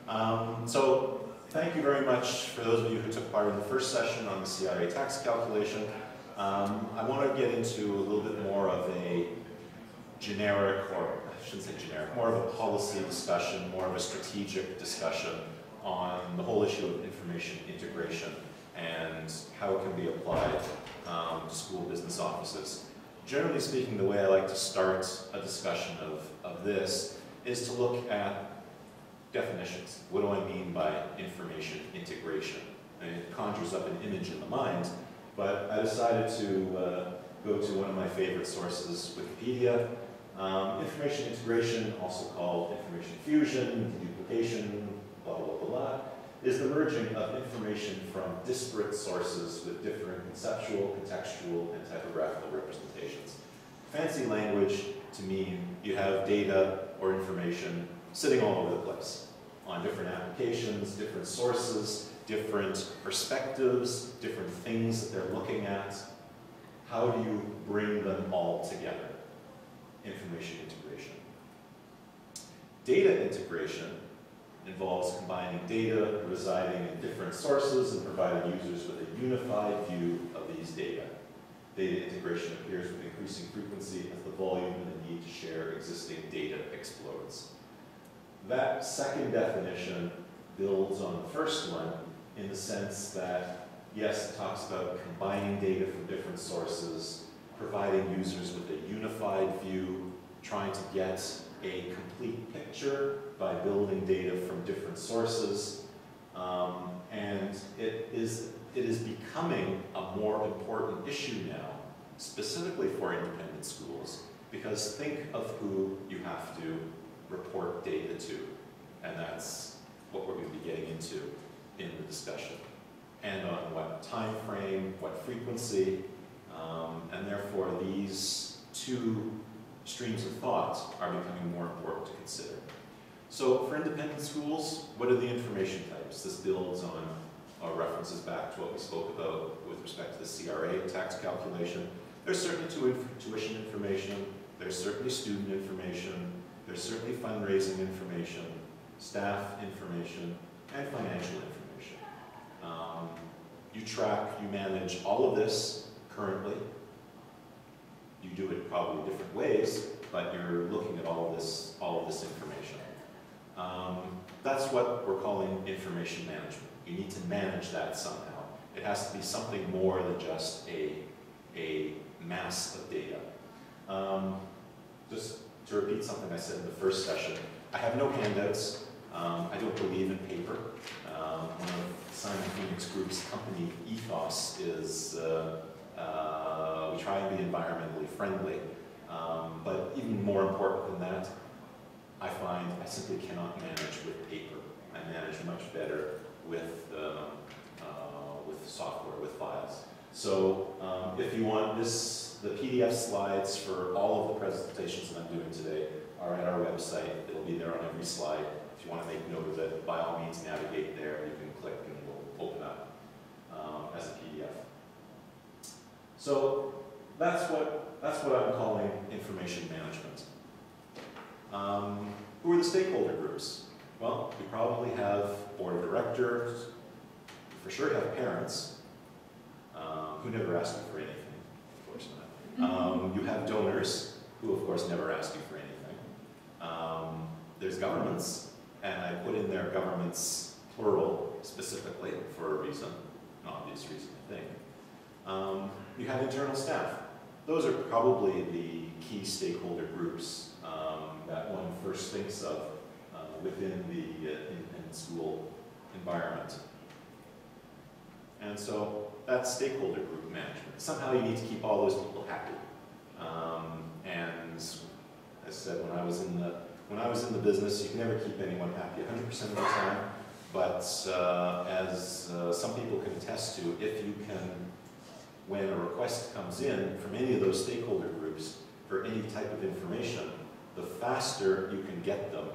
So thank you very much for those of you who took part in the first session on the CRA tax calculation. I want to get into a little bit more of a generic, or I shouldn't say generic, more of a policy discussion, more of a strategic discussion on the whole issue of information integration and how it can be applied to school business offices. Generally speaking, the way I like to start a discussion of this is to look at definitions. What do I mean by information integration? And it conjures up an image in the mind, but I decided to go to one of my favorite sources, Wikipedia. Information integration, also called information fusion, deduplication, blah, blah, blah, blah, is the merging of information from disparate sources with different conceptual, contextual, and typographical representations. Fancy language to mean you have data or information sitting all over the place on different applications, different sources, different perspectives, different things that they're looking at. How do you bring them all together? Information integration. Data integration involves combining data residing in different sources and providing users with a unified view of these data. Data integration appears with increasing frequency as the volume and the need to share existing data explodes. That second definition builds on the first one in the sense that, yes, it talks about combining data from different sources, providing users with a unified view, trying to get a complete picture by building data from different sources, and it is becoming a more important issue now, specifically for independent schools, because think of who you have to report data to, and that's what we're going to be getting into in the discussion, and on what time frame, what frequency, and therefore these two streams of thought are becoming more important to consider. So for independent schools, what are the information types? This builds on references back to what we spoke about with respect to the CRA tax calculation. There's certainly tuition information, there's certainly student information, there's certainly fundraising information, staff information, and financial information. You track, you manage all of this currently. You do it probably different ways, but you're looking at all of this information. That's what we're calling information management. You need to manage that somehow. It has to be something more than just a mass of data. Just to repeat something I said in the first session, I have no handouts. I don't believe in paper. One of Simon Phoenix Group's company ethos is we try and be environmentally friendly, but even more important than that, I find I simply cannot manage with paper. I manage much better with software, with files. So if you want this, the PDF slides for all of the presentations that I'm doing today are at our website. It'll be there on every slide. If you want to make note of it, by all means navigate there. You can click and it will open up as a PDF. So that's what I'm calling information management. Who are the stakeholder groups? Well, you probably have board of directors, you for sure have parents, who never ask you for anything, of course not. You have donors, who of course never ask you for anything. There's governments, and I put in there governments plural specifically for a reason, an obvious reason I think. You have internal staff. Those are probably the key stakeholder groups that one first thinks of within the independent school environment. And so that's stakeholder group management. Somehow you need to keep all those people happy. And as I said, when I was in the business, you can never keep anyone happy 100% of the time. But as some people can attest to, if you can, when a request comes in from any of those stakeholder groups for any type of information, the faster you can get them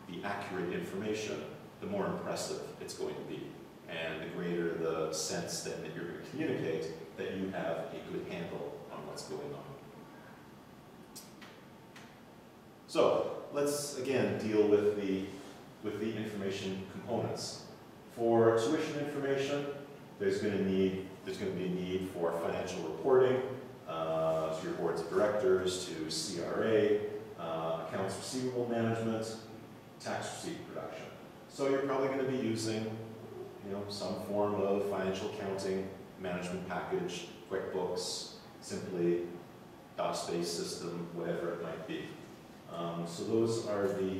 the accurate information, the more impressive it's going to be. And the greater the sense then that you're going to communicate that you have a good handle on what's going on. So let's again deal with the with the information components. For tuition information, there's going to be a need for financial reporting to your boards of directors, to CRA, accounts receivable management, tax receipt production. So you're probably going to be using, some form of financial accounting management package, QuickBooks, simply DOS-based system, whatever it might be. So those are the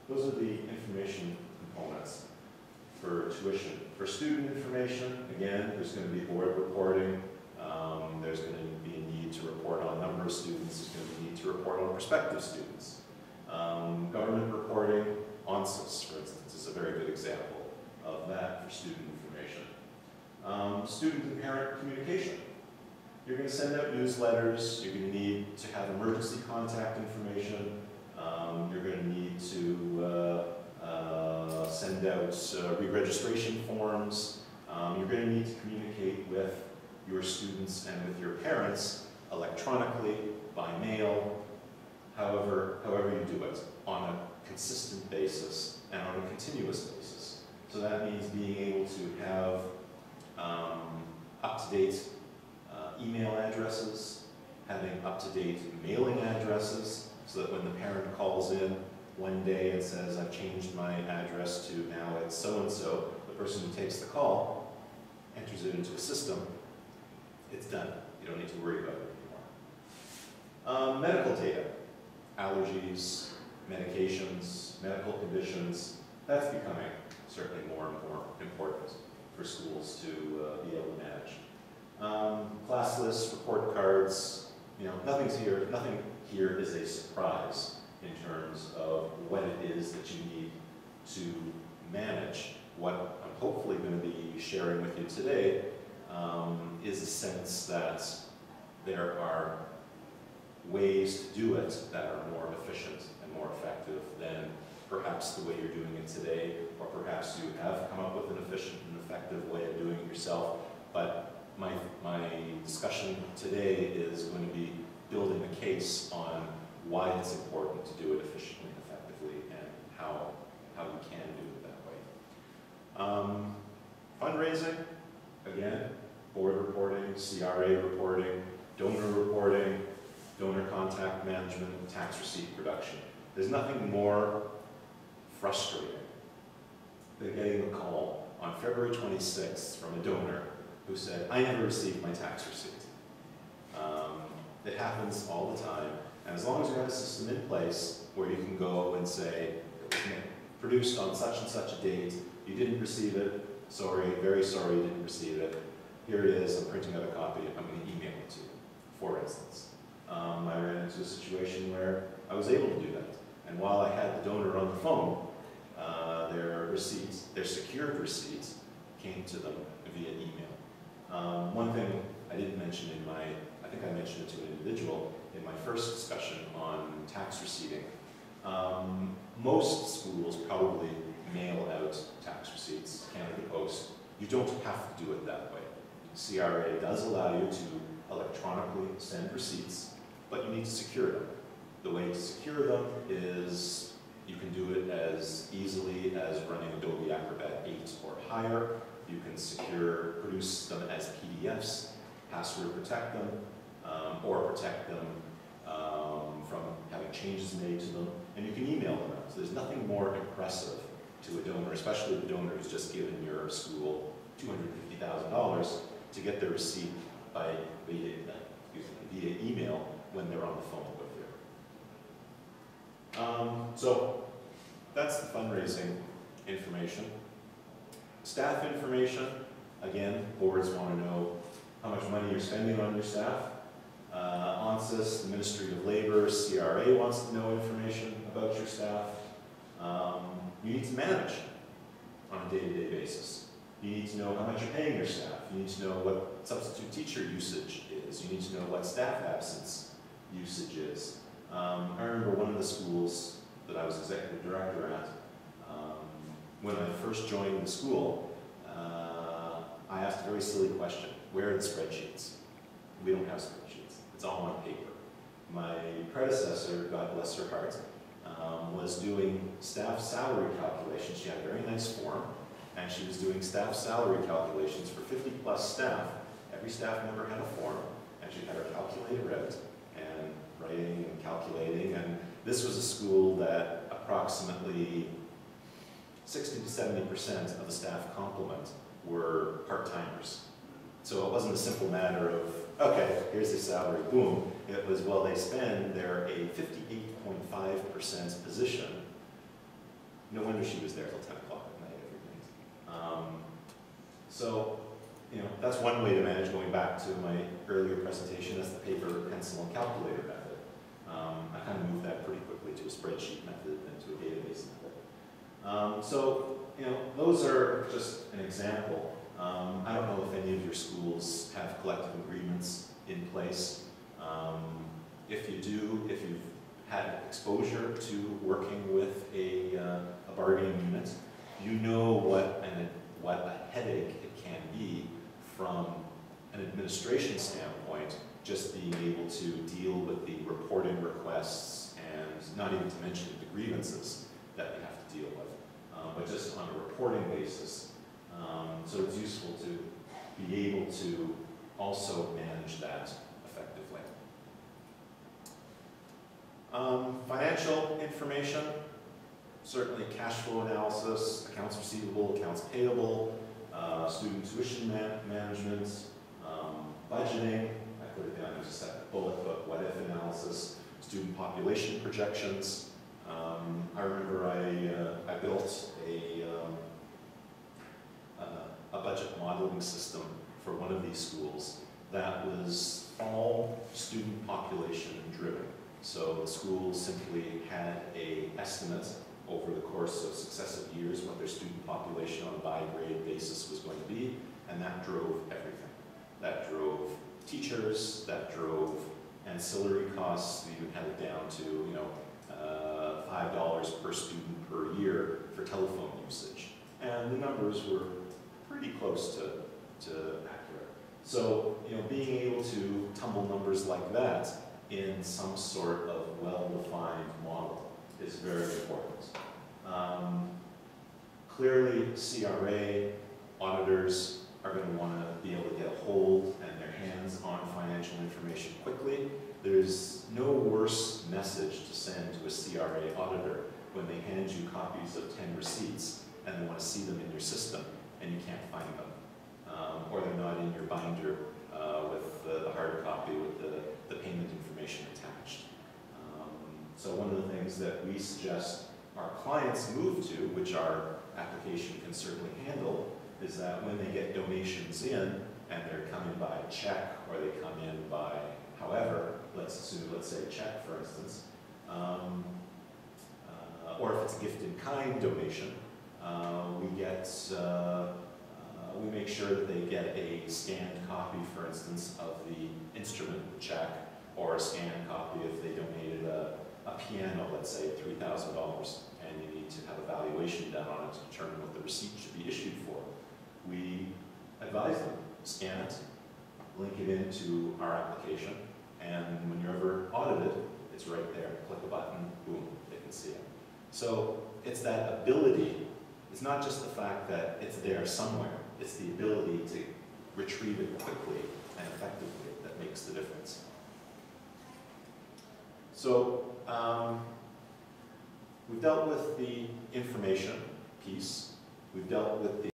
information components for tuition. For student information, again, there's going to be board reporting. There's going to be a need to report on number of students. There's going to be a need to report on prospective students. Government reporting, ACSI, for instance, is a very good example of that for student information. Student and parent communication. You're going to send out newsletters. You're going to need to have emergency contact information. You're going to need to send out re-registration forms. You're going to need to communicate with your students and with your parents electronically, by mail, however you do it, on a consistent basis and on a continuous basis. So that means being able to have up-to-date email addresses, having up-to-date mailing addresses, so that when the parent calls in one day and says, I've changed my address to now it's so-and-so, the person who takes the call enters it into a system, it's done. You don't need to worry about it anymore. Medical data, allergies, medications, medical conditions, that's becoming certainly more and more important for schools to be able to manage. Class lists, report cards, nothing here is a surprise in terms of what it is that you need to manage. What I'm hopefully going to be sharing with you today is a sense that there are ways to do it that are more efficient and more effective than perhaps the way you're doing it today, or perhaps you have come up with an efficient and effective way of doing it yourself. But my discussion today is going to be building a case on why it's important to do it efficiently and effectively, and how you can do it that way. Fundraising, again, board reporting, CRA reporting, donor reporting, donor contact management, tax receipt production. There's nothing more frustrating than getting a call on February 26th from a donor who said, I never received my tax receipt. It happens all the time, and as long as you have a system in place where you can go and say, it was produced on such and such a date, you didn't receive it, sorry, very sorry you didn't receive it, here it is, I'm printing out a copy, I'm going to email it to you, for instance. I ran into a situation where I was able to do that, and while I had the donor on the phone, their receipts, their secured receipts, came to them via email. One thing I didn't mention in I think I mentioned it to an individual in my first discussion on tax receipting. Most schools probably mail out tax receipts, Canada Post. You don't have to do it that way. CRA does allow you to electronically send receipts, but you need to secure them. The way to secure them is you can do it as easily as running Adobe Acrobat 8 or higher. You can produce them as PDFs, password protect them, or protect them from having changes made to them, and you can email them out. So there's nothing more impressive to a donor, especially the donor who's just given your school $250,000 to get their receipt via email when they're on the phone with you. So that's the fundraising information. Staff information, again, boards want to know how much money you're spending on your staff. ACSI, the Ministry of Labor, CRA wants to know information about your staff. You need to manage on a day-to-day basis. You need to know how much you're paying your staff. You need to know what substitute teacher usage is. You need to know what staff absence usage is. I remember one of the schools that I was executive director at, when I first joined the school, I asked a very silly question. Where are the spreadsheets? We don't have spreadsheets. It's all on paper. My predecessor, God bless her heart, was doing staff salary calculations. She had a very nice form, and she was doing staff salary calculations for 50+ staff. Every staff member had a form, and she had her calculator out, and writing and calculating, and this was a school that approximately 60 to 70% of the staff complement were part-timers. So it wasn't a simple matter of, okay, here's the salary, boom. It was, well, they spend, they're a 58.5% position. No wonder she was there till 10 o'clock at night every night. So, you know, that's one way to manage, going back to my earlier presentation, that's the paper, pencil, and calculator method. I kind of moved that pretty quickly to a spreadsheet method and to a database method. So, you know, those are just an example. I don't know if any of your schools have collective agreements in place. If you do, if you've had exposure to working with a bargaining unit, you know what a headache it can be from an administration standpoint, just being able to deal with the reporting requests and not even to mention the grievances that we have to deal with, but just on a reporting basis. So it's useful to be able to also manage that effectively. Financial information, certainly cash flow analysis, accounts receivable, accounts payable, student tuition management, budgeting. I put it down as a separate bullet, but what-if analysis, student population projections. I remember I built a budget modeling system for one of these schools that was all student population driven. So the school simply had an estimate over the course of successive years what their student population on a by-grade basis was going to be, and that drove everything. That drove teachers, that drove ancillary costs. We even had it down to, you know, $5 per student per year for telephone usage. And the numbers were pretty close to accurate. So, you know, being able to tumble numbers like that in some sort of well-defined model is very important. Clearly, CRA auditors are going to want to be able to get a hold and their hands on financial information quickly. There's no worse message to send to a CRA auditor when they hand you copies of 10 receipts and they want to see them in your system and you can't find them. Or they're not in your binder with the hard copy with the payment information attached. So one of the things that we suggest our clients move to, which our application can certainly handle, is that when they get donations in and they're coming by check or they come in by however, let's say check for instance, or if it's a gift in kind donation, we make sure that they get a scanned copy, for instance, of the instrument check, or a scanned copy if they donated a piano, let's say $3,000, and you need to have a valuation done on it to determine what the receipt should be issued for. We advise them, scan it, link it into our application, and when you're ever audited, it's right there. Click a button, boom, they can see it. So it's that ability. It's not just the fact that it's there somewhere, it's the ability to retrieve it quickly and effectively that makes the difference. So we've dealt with the information piece, we've dealt with the